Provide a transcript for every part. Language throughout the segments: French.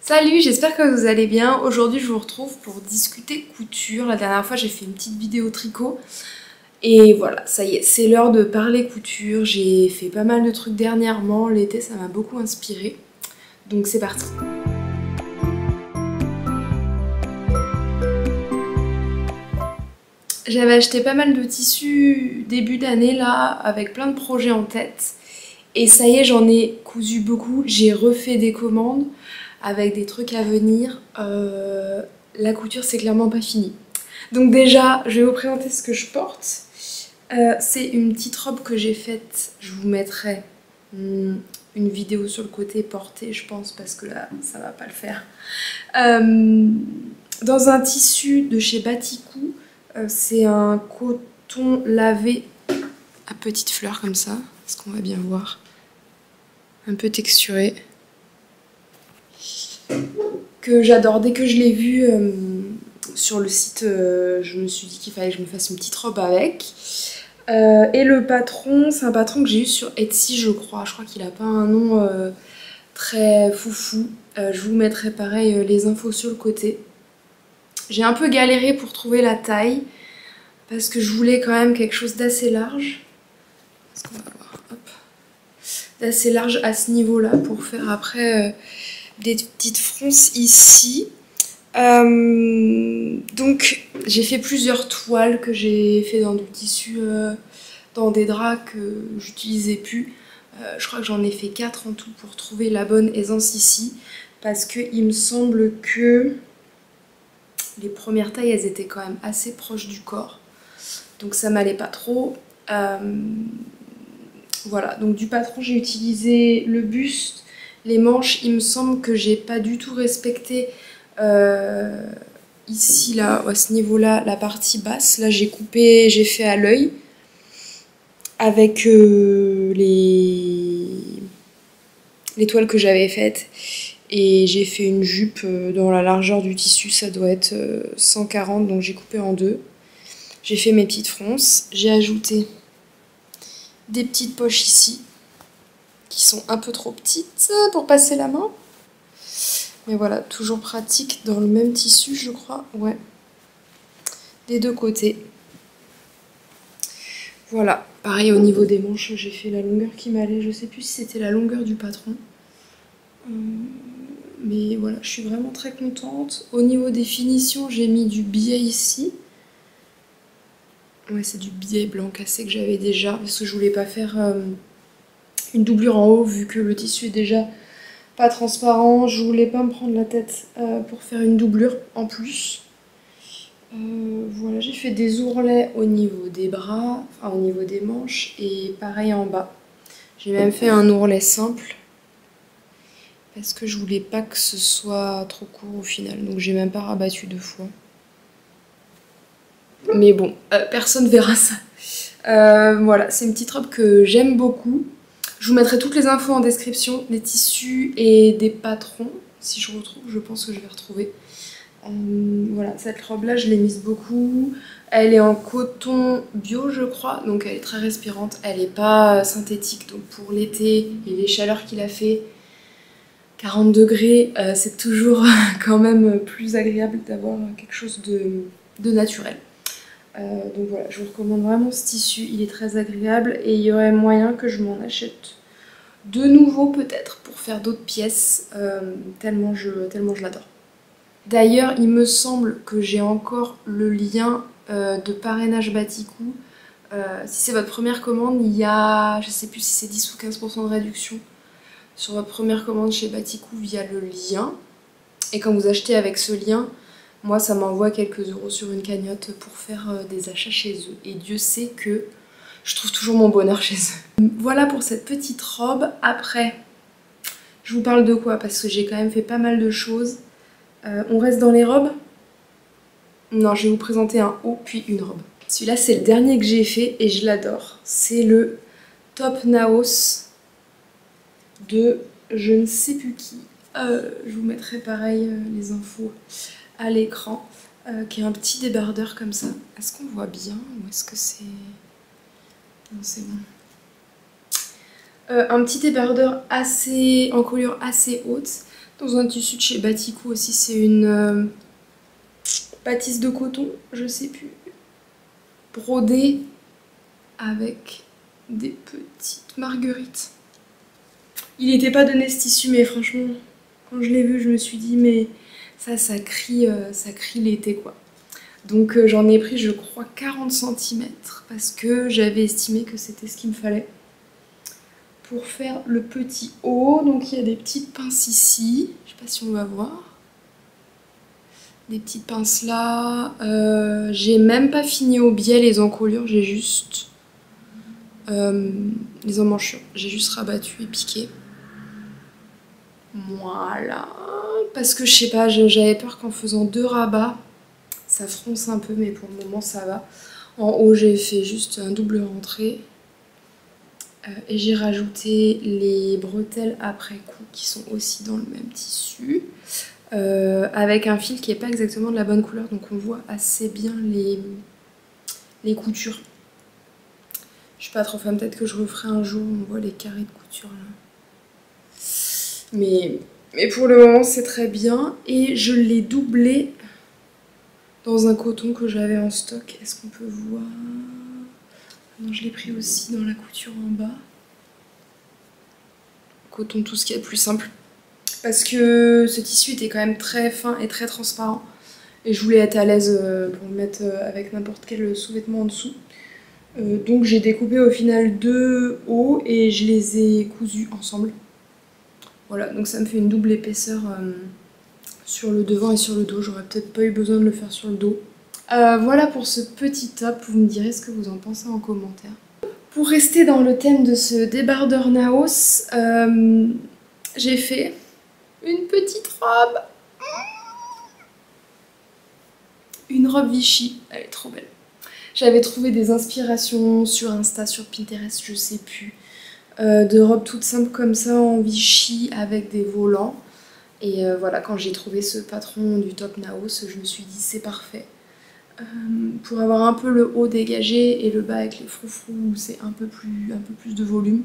Salut, j'espère que vous allez bien. Aujourd'hui, je vous retrouve pour discuter couture. La dernière fois, j'ai fait une petite vidéo tricot. Et voilà, ça y est, c'est l'heure de parler couture. J'ai fait pas mal de trucs dernièrement. L'été, ça m'a beaucoup inspiré. Donc c'est parti. J'avais acheté pas mal de tissus début d'année là, avec plein de projets en tête. Et ça y est, j'en ai cousu beaucoup. J'ai refait des commandes avec des trucs à venir. La couture, c'est clairement pas fini. Donc déjà, je vais vous présenter ce que je porte. C'est une petite robe que j'ai faite. Je vous mettrai une vidéo sur le côté portée, je pense, parce que là, ça va pas le faire. Dans un tissu de chez Batikou. C'est un coton lavé à petites fleurs comme ça, ce qu'on va bien voir. Un peu texturé. Que j'adore. Dès que je l'ai vu sur le site, je me suis dit qu'il fallait que je me fasse une petite robe avec. Et le patron, c'est un patron que j'ai eu sur Etsy, je crois. Je crois qu'il a pas un nom très foufou. Je vous mettrai pareil les infos sur le côté. J'ai un peu galéré pour trouver la taille. Parce que je voulais quand même quelque chose d'assez large. Est-ce qu'on va voir, hop. D'assez large à ce niveau-là pour faire après des petites fronces ici. Donc j'ai fait plusieurs toiles que j'ai fait dans du tissu, dans des draps que j'utilisais plus. Je crois que j'en ai fait 4 en tout pour trouver la bonne aisance ici. Parce que il me semble que les premières tailles, elles étaient quand même assez proches du corps. Donc ça m'allait pas trop. Voilà, donc du patron j'ai utilisé le buste, les manches. Il me semble que j'ai pas du tout respecté ici là, à ce niveau là, la partie basse. Là j'ai coupé, j'ai fait à l'œil avec les toiles que j'avais faites. Et j'ai fait une jupe dans la largeur du tissu, ça doit être 140, donc j'ai coupé en deux. J'ai fait mes petites fronces, j'ai ajouté des petites poches ici, qui sont un peu trop petites pour passer la main. Mais voilà, toujours pratique dans le même tissu, je crois, ouais. Des deux côtés. Voilà, pareil au niveau des manches, j'ai fait la longueur qui m'allait. Je sais plus si c'était la longueur du patron. Mais voilà, je suis vraiment très contente. Au niveau des finitions, j'ai mis du biais ici. Ouais, c'est du biais blanc cassé que j'avais déjà, parce que je voulais pas faire une doublure en haut, vu que le tissu est déjà pas transparent. Je voulais pas me prendre la tête pour faire une doublure en plus. Voilà, j'ai fait des ourlets au niveau des bras, enfin au niveau des manches, et pareil en bas. J'ai même fait un ourlet simple, parce que je voulais pas que ce soit trop court au final, donc j'ai même pas rabattu 2 fois. Mais bon, personne verra ça. Voilà, c'est une petite robe que j'aime beaucoup. Je vous mettrai toutes les infos en description, des tissus et des patrons. Si je retrouve, je pense que je vais retrouver. Voilà, cette robe-là, je l'ai mise beaucoup. Elle est en coton bio, je crois, donc elle est très respirante. Elle n'est pas synthétique, donc pour l'été et les chaleurs qu'il a fait, 40 degrés, c'est toujours quand même plus agréable d'avoir quelque chose de naturel. Donc voilà, je vous recommande vraiment ce tissu, il est très agréable et il y aurait moyen que je m'en achète de nouveau peut-être pour faire d'autres pièces, tellement je l'adore. D'ailleurs, il me semble que j'ai encore le lien de parrainage Batikou. Si c'est votre première commande, il y a, je sais plus si c'est 10 ou 15% de réduction sur votre première commande chez Batikou via le lien. Et quand vous achetez avec ce lien, moi, ça m'envoie quelques euros sur une cagnotte pour faire des achats chez eux. Et Dieu sait que je trouve toujours mon bonheur chez eux. Voilà pour cette petite robe. Après, je vous parle de quoi? Parce que j'ai quand même fait pas mal de choses. On reste dans les robes? Non, je vais vous présenter un haut puis une robe. Celui-là, c'est le dernier que j'ai fait et je l'adore. C'est le Top Naos de je ne sais plus qui. Je vous mettrai pareil les infos à l'écran, qui est un petit débardeur comme ça. Est-ce qu'on voit bien ou est-ce que c'est... Non, c'est bon. Un petit débardeur assez, en couleur assez haute. Dans un tissu de chez Batikou aussi, c'est une bâtisse de coton, je sais plus, brodée avec des petites marguerites. Il n'était pas donné ce tissu, mais franchement, quand je l'ai vu, je me suis dit, mais ça crie l'été quoi. Donc j'en ai pris, je crois, 40 cm parce que j'avais estimé que c'était ce qu'il me fallait pour faire le petit haut. Donc il y a des petites pinces ici, je sais pas si on va voir. Des petites pinces là. J'ai même pas fini au biais les encolures, j'ai juste les emmanchures. J'ai juste rabattu et piqué. Voilà. Parce que je sais pas, j'avais peur qu'en faisant 2 rabats, ça fronce un peu, mais pour le moment ça va. En haut, j'ai fait juste un double rentré. Et j'ai rajouté les bretelles après coup qui sont aussi dans le même tissu. Avec un fil qui n'est pas exactement de la bonne couleur, donc on voit assez bien les coutures. Je suis pas trop fan, peut-être que je referai un jour, on voit les carrés de couture là. Mais pour le moment c'est très bien. Et je l'ai doublé dans un coton que j'avais en stock. Est-ce qu'on peut voir? Non, je l'ai pris aussi dans la couture en bas. Coton, tout ce qui est plus simple. Parce que ce tissu était quand même très fin et très transparent. Et je voulais être à l'aise pour le mettre avec n'importe quel sous-vêtement en dessous. Donc j'ai découpé au final 2 hauts et je les ai cousus ensemble. Voilà, donc ça me fait une double épaisseur sur le devant et sur le dos. J'aurais peut-être pas eu besoin de le faire sur le dos. Voilà pour ce petit top, vous me direz ce que vous en pensez en commentaire. Pour rester dans le thème de ce débardeur Naos, j'ai fait une petite robe. Une robe Vichy, elle est trop belle. J'avais trouvé des inspirations sur Insta, sur Pinterest, je sais plus, de robes toutes simples comme ça en Vichy avec des volants. Et voilà, quand j'ai trouvé ce patron du top Naos, je me suis dit c'est parfait. Pour avoir un peu le haut dégagé et le bas avec les froufrous où c'est un peu plus de volume,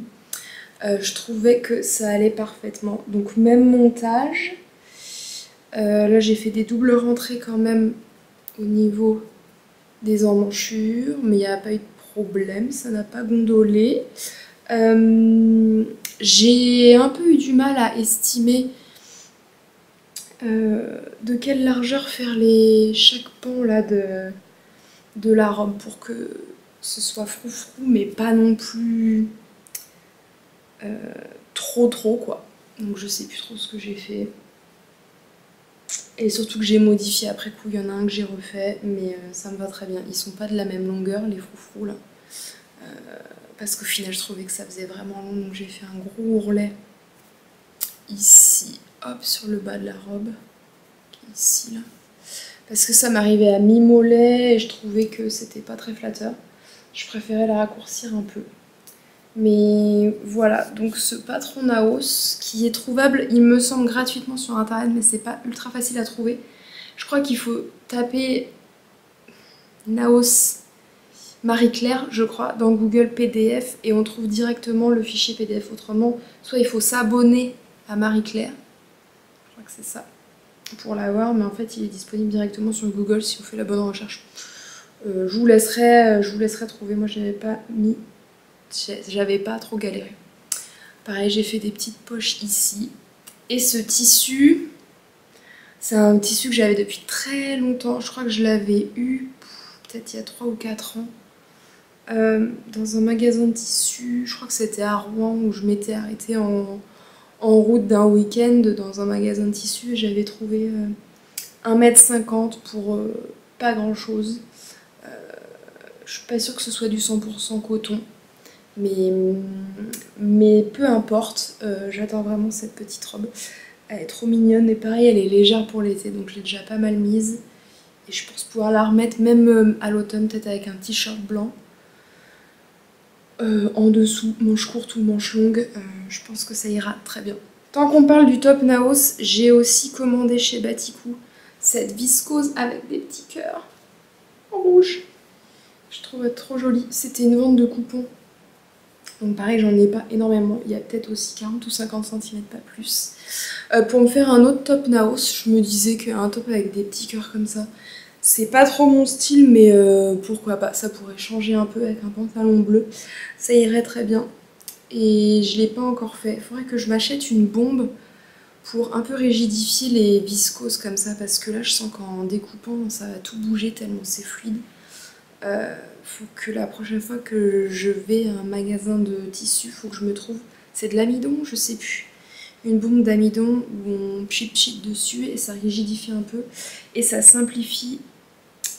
je trouvais que ça allait parfaitement. Donc même montage. Là j'ai fait des doubles rentrées quand même au niveau des emmanchures, mais il n'y a pas eu de problème, ça n'a pas gondolé. J'ai un peu eu du mal à estimer de quelle largeur faire chaque pan là de la robe pour que ce soit froufrou, mais pas non plus trop quoi. Donc je sais plus trop ce que j'ai fait. Et surtout que j'ai modifié après coup, il y en a un que j'ai refait, mais ça me va très bien. Ils sont pas de la même longueur, les froufrous là. Parce qu'au final, je trouvais que ça faisait vraiment long, donc j'ai fait un gros ourlet ici, hop, sur le bas de la robe, qui est ici là. Parce que ça m'arrivait à mi-mollet et je trouvais que c'était pas très flatteur. Je préférais la raccourcir un peu. Mais voilà, donc ce patron Naos qui est trouvable, il me semble, gratuitement sur internet, mais c'est pas ultra facile à trouver. Je crois qu'il faut taper Naos Marie-Claire, je crois, dans Google PDF et on trouve directement le fichier PDF. Autrement, soit il faut s'abonner à Marie-Claire, je crois que c'est ça, pour l'avoir, mais en fait il est disponible directement sur Google si on fait la bonne recherche. Je vous laisserai trouver, moi j'avais pas trop galéré. Pareil, j'ai fait des petites poches ici. Et ce tissu, c'est un tissu que j'avais depuis très longtemps. Je crois que je l'avais eu peut-être il y a 3 ou 4 ans. Dans un magasin de tissus, je crois que c'était à Rouen où je m'étais arrêtée en route d'un week-end dans un magasin de tissus et j'avais trouvé 1,50 m pour pas grand chose. Je suis pas sûre que ce soit du 100% coton, mais peu importe, j'adore vraiment cette petite robe. Elle est trop mignonne et pareil, elle est légère pour l'été donc je l'ai déjà pas mal mise. Et je pense pouvoir la remettre même à l'automne, peut-être avec un t-shirt blanc. En dessous, manche courte ou manche longue, je pense que ça ira très bien. Tant qu'on parle du top Naos, j'ai aussi commandé chez Batikou cette viscose avec des petits cœurs en rouge. Je trouvais trop jolie. C'était une vente de coupons. Donc pareil, j'en ai pas énormément, il y a peut-être aussi 40 ou 50 cm, pas plus. Pour me faire un autre top Naos, je me disais qu'un top avec des petits cœurs comme ça, c'est pas trop mon style, mais pourquoi pas, ça pourrait changer un peu avec un pantalon bleu, ça irait très bien. Et je l'ai pas encore fait, il faudrait que je m'achète une bombe pour un peu rigidifier les viscoses comme ça, parce que là je sens qu'en découpant ça va tout bouger tellement c'est fluide. Faut que la prochaine fois que je vais à un magasin de tissus, faut que je me trouve, c'est de l'amidon, je sais plus, une bombe d'amidon où on pchit dessus et ça rigidifie un peu et ça simplifie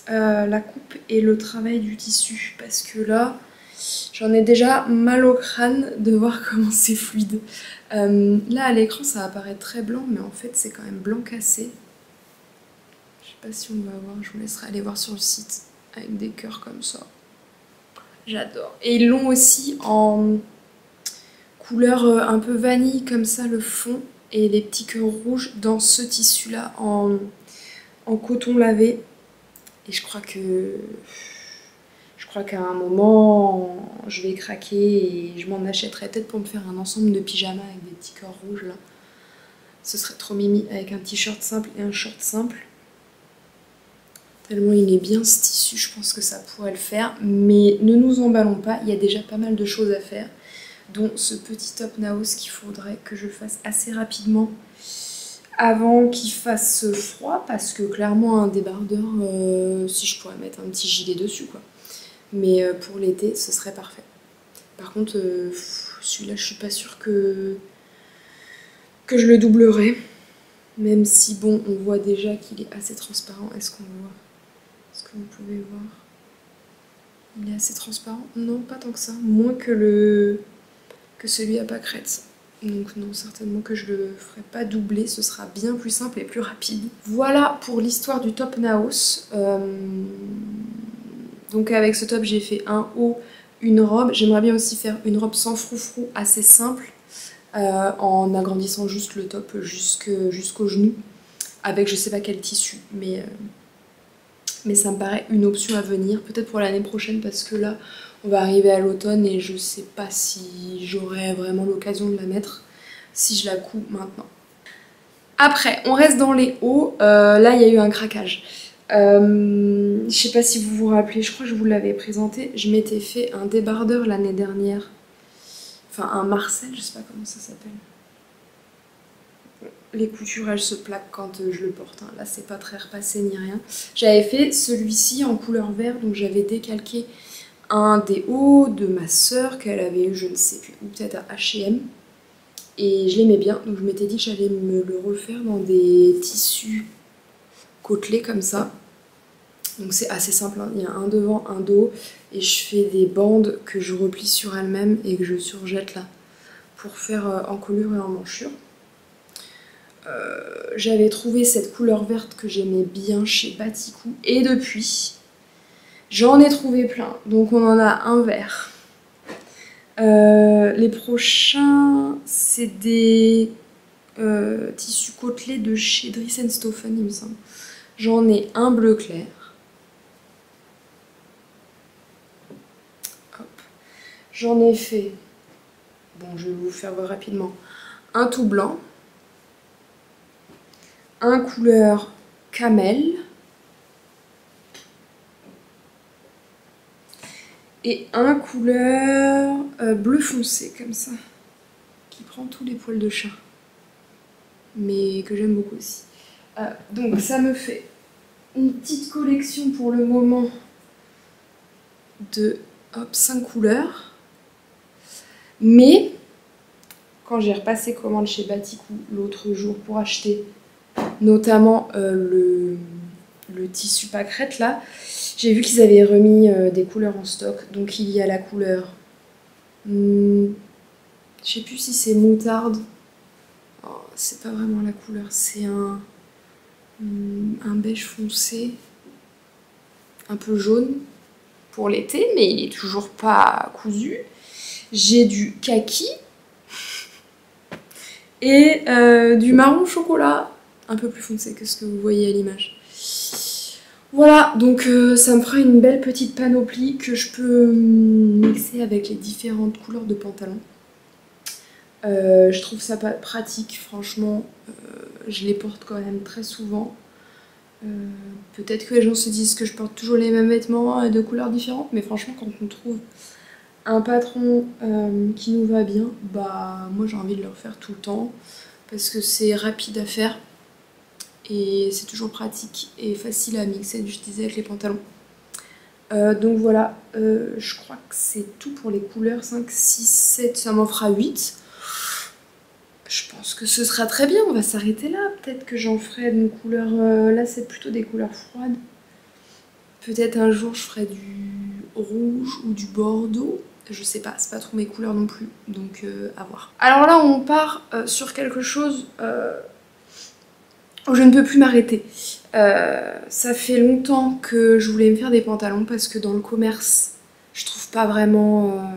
la coupe et le travail du tissu, parce que là j'en ai déjà mal au crâne de voir comment c'est fluide. Là à l'écran ça apparaît très blanc, mais en fait c'est quand même blanc cassé. Je sais pas si on va voir, je vous laisserai aller voir sur le site avec des cœurs comme ça. J'adore. Et ils l'ont aussi en couleur un peu vanille comme ça le fond et les petits cœurs rouges dans ce tissu là en coton lavé. Et je crois qu'à un moment je vais craquer et je m'en achèterai peut-être pour me faire un ensemble de pyjamas avec des petits cœurs rouges là. Ce serait trop mimi avec un t-shirt simple et un short simple. Tellement il est bien ce tissu, je pense que ça pourrait le faire. Mais ne nous emballons pas, il y a déjà pas mal de choses à faire. Dont ce petit top Naos qu'il faudrait que je fasse assez rapidement avant qu'il fasse froid. Parce que clairement un débardeur, si je pourrais mettre un petit gilet dessus quoi. Mais pour l'été, ce serait parfait. Par contre, celui-là, je suis pas sûre que je le doublerai. Même si, bon, on voit déjà qu'il est assez transparent. Est-ce qu'on le voit? Est-ce que vous pouvez voir? Il est assez transparent? Non, pas tant que ça. Moins que celui à pâquerettes. Donc non, certainement que je le ferai pas doubler. Ce sera bien plus simple et plus rapide. Voilà pour l'histoire du top Naos. Donc avec ce top, j'ai fait un haut, une robe. J'aimerais bien aussi faire une robe sans froufrou, assez simple. En agrandissant juste le top jusqu'au genou. Avec je sais pas quel tissu. Mais ça me paraît une option à venir, peut-être pour l'année prochaine, parce que là on va arriver à l'automne et je sais pas si j'aurai vraiment l'occasion de la mettre si je la couds maintenant. Après on reste dans les hauts, là il y a eu un craquage. Je sais pas si vous vous rappelez, je crois que je vous l'avais présenté, je m'étais fait un débardeur l'année dernière, enfin un Marcel, je sais pas comment ça s'appelle. Les coutures elles se plaquent quand je le porte, hein. Là c'est pas très repassé ni rien. J'avais fait celui-ci en couleur vert, donc j'avais décalqué un des hauts de ma soeur qu'elle avait eu je ne sais plus, ou peut-être à H&M. Et je l'aimais bien, donc je m'étais dit que j'allais me le refaire dans des tissus côtelés comme ça. Donc c'est assez simple, hein. Il y a un devant, un dos, et je fais des bandes que je replie sur elles-mêmes et que je surjette là, pour faire encolure et en manchure. J'avais trouvé cette couleur verte que j'aimais bien chez Batikou et depuis j'en ai trouvé plein, donc on en a un vert. Les prochains c'est des tissus côtelés de chez Dries & Stoffen il me semble. J'en ai un bleu clair. J'en ai fait, bon je vais vous faire voir rapidement, un tout blanc. Un couleur camel et un couleur bleu foncé comme ça, qui prend tous les poils de chat, mais que j'aime beaucoup aussi. Donc ça me fait une petite collection pour le moment de 5 couleurs, mais quand j'ai repassé commande chez Batikou l'autre jour pour acheter notamment le tissu pâquerette là, j'ai vu qu'ils avaient remis des couleurs en stock. Donc il y a la couleur, je sais plus si c'est moutarde, oh, c'est pas vraiment la couleur, c'est un beige foncé, un peu jaune pour l'été, mais il est toujours pas cousu. J'ai du kaki et du marron chocolat, un peu plus foncé que ce que vous voyez à l'image. Voilà, donc ça me fera une belle petite panoplie que je peux mixer avec les différentes couleurs de pantalon. Je trouve ça pas pratique, franchement, je les porte quand même très souvent. Peut-être que les gens se disent que je porte toujours les mêmes vêtements de couleurs différentes, mais franchement quand on trouve un patron qui nous va bien, bah moi j'ai envie de le refaire tout le temps parce que c'est rapide à faire et c'est toujours pratique et facile à mixer, je disais, avec les pantalons. Donc voilà, je crois que c'est tout pour les couleurs, 5, 6, 7, ça m'en fera 8. Je pense que ce sera très bien, on va s'arrêter là. Peut-être que j'en ferai une couleur... là, c'est plutôt des couleurs froides. Peut-être un jour, je ferai du rouge ou du bordeaux. Je sais pas, c'est pas trop mes couleurs non plus, donc à voir. Alors là, on part sur quelque chose où je ne peux plus m'arrêter. Ça fait longtemps que je voulais me faire des pantalons parce que dans le commerce, je trouve pas vraiment...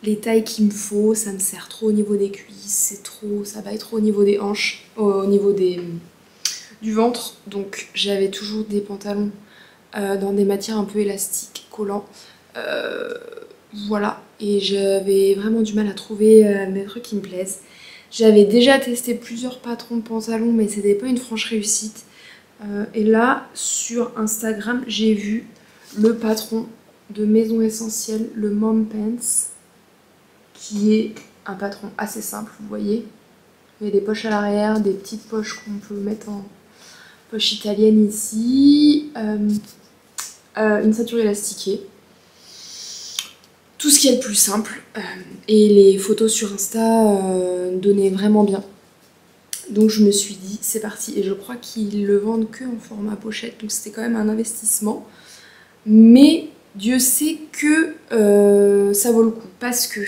les tailles qu'il me faut, ça me sert trop au niveau des cuisses, c'est trop, ça va trop au niveau des hanches, au niveau du ventre. Donc j'avais toujours des pantalons dans des matières un peu élastiques, collants. Voilà, et j'avais vraiment du mal à trouver mes trucs qui me plaisent. J'avais déjà testé plusieurs patrons de pantalons, mais c'était pas une franche réussite. Et là, sur Instagram, j'ai vu le patron de Maison Essentielle, le Mom Pants, qui est un patron assez simple, vous voyez. Il y a des poches à l'arrière, des petites poches qu'on peut mettre en poche italienne ici, une ceinture élastiquée. Tout ce qui est le plus simple. Et les photos sur Insta donnaient vraiment bien. Donc je me suis dit, c'est parti. Et je crois qu'ils le vendent que en format pochette, donc c'était quand même un investissement. Mais Dieu sait que ça vaut le coup, parce que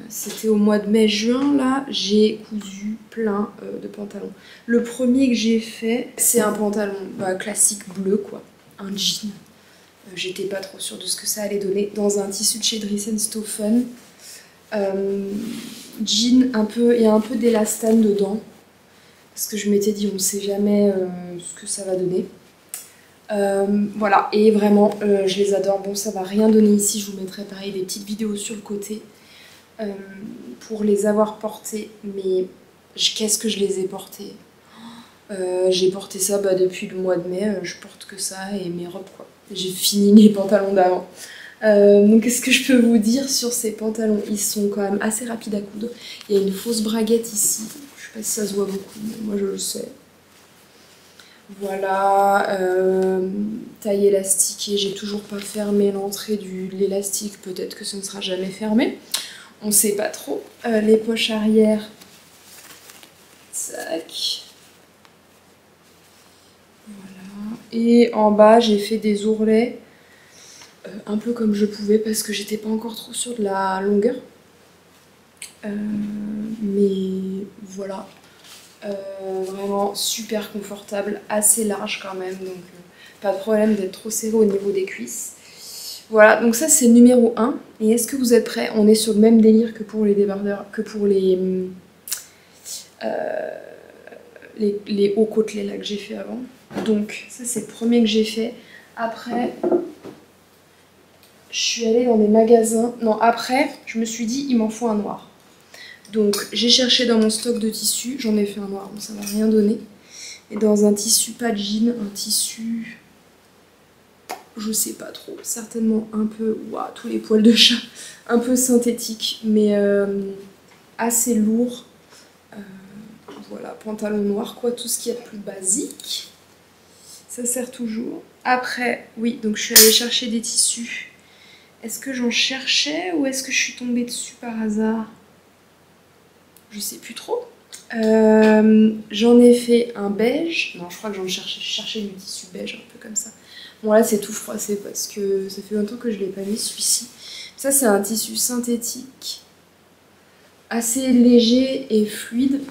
c'était au mois de mai-juin, là, j'ai cousu plein de pantalons. Le premier que j'ai fait, c'est un pantalon classique bleu, quoi, un jean. J'étais pas trop sûre de ce que ça allait donner, dans un tissu de chez Dries & Stoffen. Jean, il y a un peu d'élastane dedans, parce que je m'étais dit, on sait jamais ce que ça va donner. Voilà, et vraiment, je les adore. Bon, ça va rien donner ici, je vous mettrai pareil des petites vidéos sur le côté. Pour les avoir portés, mais qu'est-ce que je les ai portés. J'ai porté ça depuis le mois de mai, je porte que ça et mes robes, quoi. J'ai fini les pantalons d'avant. Donc qu'est-ce que je peux vous dire sur ces pantalons? Ils sont quand même assez rapides à coudre. Il y a une fausse braguette ici, je sais pas si ça se voit beaucoup, mais moi je le sais. Voilà, taille élastiquée, j'ai toujours pas fermé l'entrée de l'élastique, peut-être que ce ne sera jamais fermé. On sait pas trop. Les poches arrière. Tac. Voilà. Et en bas, j'ai fait des ourlets. Un peu comme je pouvais parce que j'étais pas encore trop sûre de la longueur. Mais voilà. Vraiment super confortable. Assez large quand même. Donc pas de problème d'être trop serré au niveau des cuisses. Voilà, donc ça c'est le numéro 1. Et est-ce que vous êtes prêts? On est sur le même délire que pour les débardeurs, que pour les hauts côtelets là que j'ai fait avant. Donc ça c'est le premier que j'ai fait. Après, je suis allée dans des magasins. Non, après, je me suis dit il m'en faut un noir. Donc j'ai cherché dans mon stock de tissus, j'en ai fait un noir, bon ça va rien donner. Et dans un tissu pas de jean, un tissu... je sais pas trop, certainement un peu, waouh, tous les poils de chat, un peu synthétique, mais assez lourd. Voilà, pantalon noir, quoi, tout ce qu'il y a de plus basique. Ça sert toujours. Après, oui, donc je suis allée chercher des tissus. Est-ce que j'en cherchais ou est-ce que je suis tombée dessus par hasard? Je sais plus trop. J'en ai fait un beige. Non, je crois que j'en cherchais du tissu beige, un peu comme ça. Bon là c'est tout froissé parce que ça fait longtemps que je l'ai pas mis celui-ci. Ça c'est un tissu synthétique assez léger et fluide.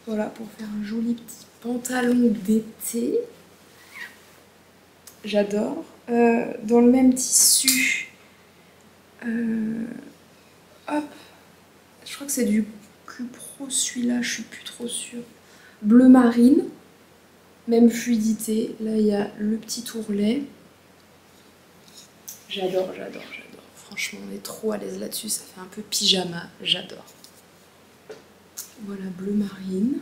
Voilà pour faire un joli petit pantalon d'été. J'adore. Dans le même tissu, hop, je crois que c'est du Cupro celui-là, je suis plus trop sûre. Bleu marine. Même fluidité. Là, il y a le petit ourlet. J'adore, j'adore, j'adore. Franchement, on est trop à l'aise là-dessus. Ça fait un peu pyjama. J'adore. Voilà, bleu marine.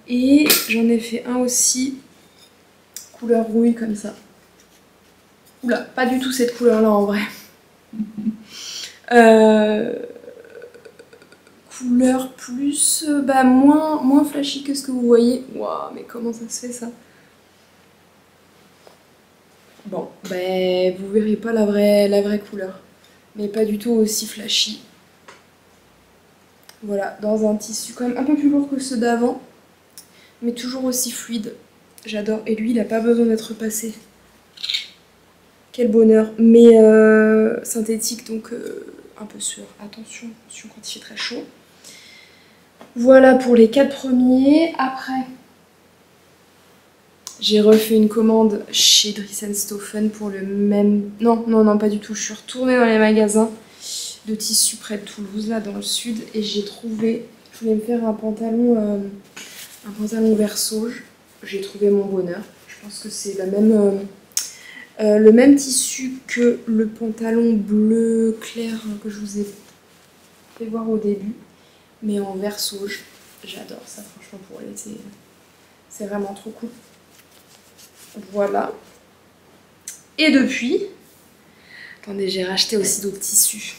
Et j'en ai fait un aussi, couleur rouille comme ça. Oula, pas du tout cette couleur-là en vrai. Couleur plus, moins flashy que ce que vous voyez. Waouh, mais comment ça se fait ça? Bon, ben vous verrez pas la vraie couleur. Mais pas du tout aussi flashy. Voilà, dans un tissu quand même un peu plus lourd que ceux d'avant. Mais toujours aussi fluide. J'adore. Et lui, il n'a pas besoin d'être passé. Quel bonheur. Mais synthétique, donc un peu sûr. Attention quand il fait très chaud. Voilà pour les 4 premiers. Après, j'ai refait une commande chez Dries & Stoffen pour le même... Non, pas du tout. Je suis retournée dans les magasins de tissus près de Toulouse, là, dans le sud. Et j'ai trouvé... Je voulais me faire un pantalon vert sauge. J'ai trouvé mon bonheur. Je pense que c'est le même tissu que le pantalon bleu clair que je vous ai fait voir au début. Mais en vert sauge. J'adore ça, franchement, pour l'été. C'est vraiment trop cool. Voilà. Et depuis... Attendez, j'ai racheté aussi d'autres tissus.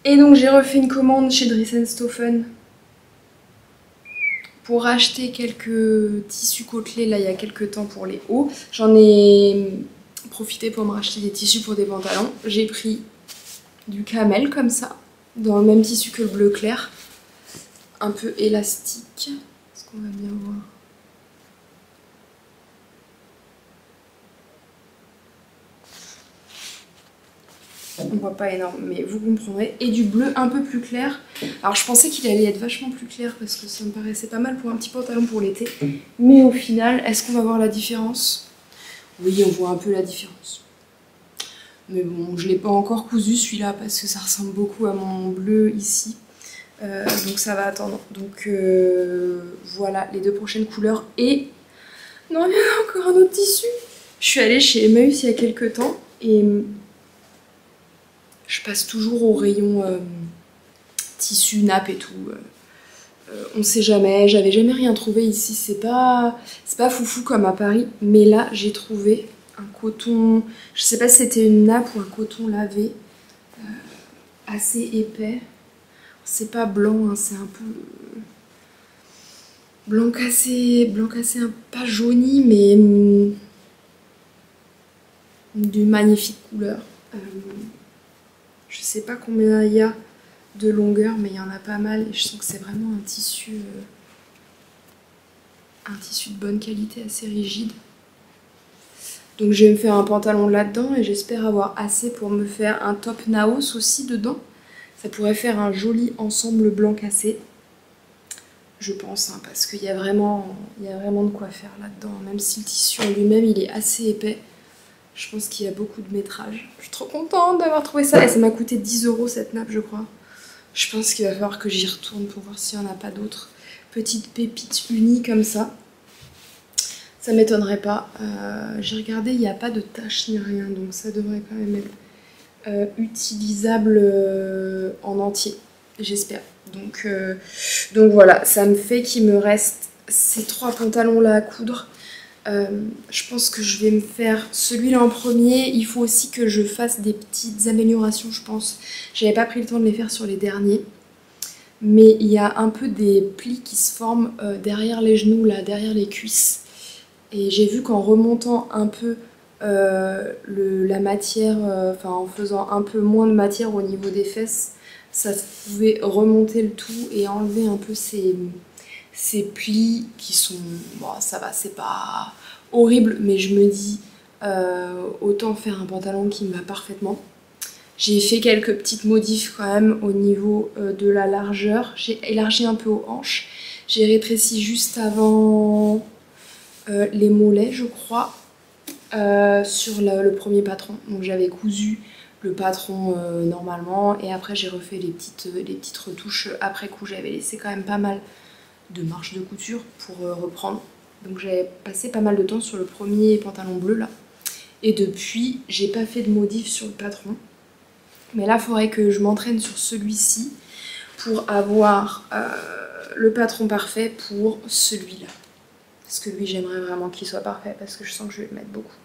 Et donc j'ai refait une commande chez Dries & Stoffen pour acheter quelques tissus côtelés là il y a quelques temps pour les hauts. J'en ai profité pour me racheter des tissus pour des pantalons. J'ai pris du camel comme ça, dans le même tissu que le bleu clair, un peu élastique. Est-ce qu'on va bien voir? On voit pas énorme, mais vous comprendrez. Et du bleu un peu plus clair. Alors je pensais qu'il allait être vachement plus clair parce que ça me paraissait pas mal pour un petit pantalon pour l'été. Mais au final, est-ce qu'on va voir la différence? Oui, on voit un peu la différence. Mais bon, je l'ai pas encore cousu celui-là parce que ça ressemble beaucoup à mon bleu ici. Donc ça va attendre. Donc voilà les 2 prochaines couleurs. Et non, il y a encore un autre tissu. Je suis allée chez Emmaüs il y a quelques temps et je passe toujours au rayon tissu, nappe et tout. On sait jamais, j'avais jamais rien trouvé ici, c'est pas foufou comme à Paris. Mais là, j'ai trouvé un coton, je sais pas si c'était une nappe ou un coton lavé, assez épais. C'est pas blanc, hein, c'est un peu blanc cassé, pas jauni, mais d'une magnifique couleur. Je sais pas combien il y a de longueur, mais il y en a pas mal et je sens que c'est vraiment un tissu de bonne qualité, assez rigide. Donc je vais me faire un pantalon là-dedans et j'espère avoir assez pour me faire un top Naos aussi dedans. Ça pourrait faire un joli ensemble blanc cassé, je pense, hein, parce qu'il y a vraiment de quoi faire là-dedans. Même si le tissu en lui-même il est assez épais, je pense qu'il y a beaucoup de métrage. Je suis trop contente d'avoir trouvé ça. Et ça m'a coûté 10 € cette nappe, je crois. Je pense qu'il va falloir que j'y retourne pour voir s'il n'y en a pas d'autres. Petites pépites unies comme ça. Ça m'étonnerait pas. J'ai regardé, il n'y a pas de taches ni rien. Donc ça devrait quand même être utilisable en entier. J'espère. Donc voilà, ça me fait qu'il me reste ces 3 pantalons là à coudre. Je pense que je vais me faire celui-là en premier. Il faut aussi que je fasse des petites améliorations, je pense. J'avais pas pris le temps de les faire sur les derniers. Mais il y a un peu des plis qui se forment derrière les genoux, là, derrière les cuisses. Et j'ai vu qu'en remontant un peu la matière, en faisant un peu moins de matière au niveau des fesses, ça pouvait remonter le tout et enlever un peu ces plis qui sont... Bon, ça va, c'est pas horrible, mais je me dis autant faire un pantalon qui me va parfaitement. J'ai fait quelques petites modifs quand même au niveau de la largeur. J'ai élargi un peu aux hanches. J'ai rétréci juste avant les mollets, je crois, sur le premier patron. Donc j'avais cousu le patron normalement et après j'ai refait les petites retouches après coup. J'avais laissé quand même pas mal de marche de couture pour reprendre. Donc j'avais passé pas mal de temps sur le premier pantalon bleu là. Et depuis, j'ai pas fait de modif sur le patron. Mais là, il faudrait que je m'entraîne sur celui-ci pour avoir le patron parfait pour celui-là. Parce que lui, j'aimerais vraiment qu'il soit parfait parce que je sens que je vais le mettre beaucoup.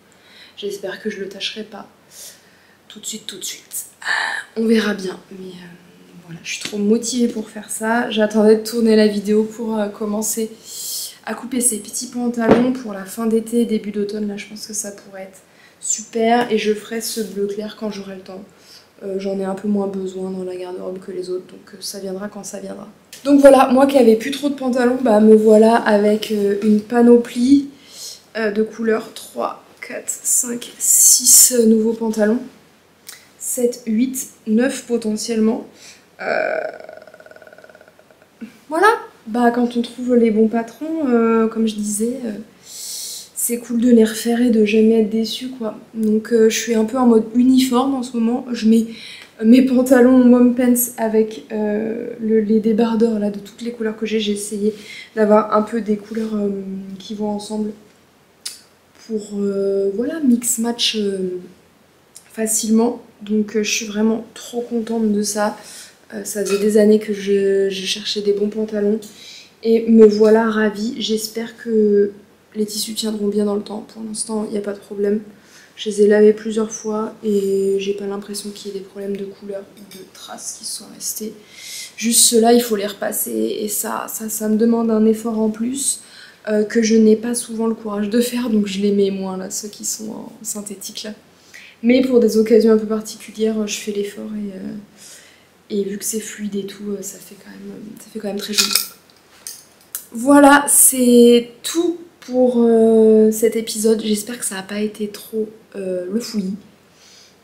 J'espère que je le tâcherai pas tout de suite. On verra bien. Mais voilà, je suis trop motivée pour faire ça. J'attendais de tourner la vidéo pour commencer à couper ces petits pantalons pour la fin d'été, début d'automne. Là, je pense que ça pourrait être super. Et je ferai ce bleu clair quand j'aurai le temps. J'en ai un peu moins besoin dans la garde-robe que les autres, donc ça viendra quand ça viendra. Donc voilà, moi qui avais plus trop de pantalons, bah me voilà avec une panoplie de couleurs. 3, 4, 5, 6 nouveaux pantalons. 7, 8, 9 potentiellement. Voilà, bah quand on trouve les bons patrons, comme je disais, c'est cool de les refaire et de jamais être déçu quoi. Donc je suis un peu en mode uniforme en ce moment. Je mets mes pantalons mom pants avec les débardeurs là de toutes les couleurs que j'ai. J'ai essayé d'avoir un peu des couleurs qui vont ensemble pour voilà, mix match facilement. Donc je suis vraiment trop contente de ça. Ça faisait des années que je cherchais des bons pantalons et me voilà ravie. J'espère que les tissus tiendront bien dans le temps. Pour l'instant, il n'y a pas de problème. Je les ai lavés plusieurs fois et j'ai pas l'impression qu'il y ait des problèmes de couleur ou de traces qui sont restées. Juste ceux-là, il faut les repasser et ça me demande un effort en plus que je n'ai pas souvent le courage de faire, donc je les mets moins là, ceux qui sont en synthétique là. Mais pour des occasions un peu particulières, je fais l'effort et vu que c'est fluide et tout, ça fait quand même très joli. Voilà, c'est tout pour cet épisode. J'espère que ça n'a pas été trop le fouillis.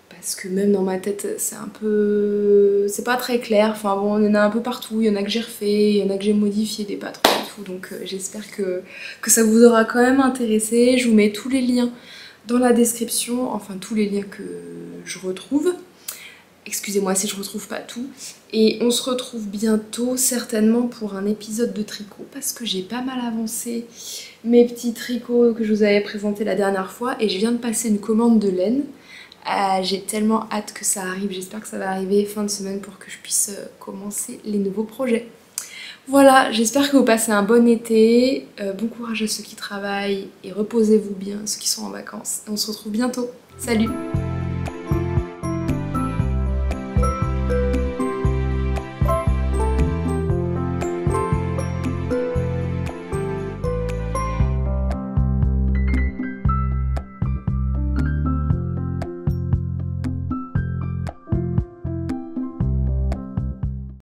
Parce que même dans ma tête, c'est un peu... c'est pas très clair. Enfin bon, il y en a un peu partout. Il y en a que j'ai refait, il y en a que j'ai modifié des patrons et tout. Donc j'espère que ça vous aura quand même intéressé. Je vous mets tous les liens dans la description. Enfin, tous les liens que je retrouve. Excusez-moi si je retrouve pas tout. Et on se retrouve bientôt certainement pour un épisode de tricot parce que j'ai pas mal avancé mes petits tricots que je vous avais présentés la dernière fois et je viens de passer une commande de laine. J'ai tellement hâte que ça arrive, j'espère que ça va arriver fin de semaine pour que je puisse commencer les nouveaux projets. Voilà, j'espère que vous passez un bon été, bon courage à ceux qui travaillent et reposez-vous bien, ceux qui sont en vacances. Et on se retrouve bientôt. Salut!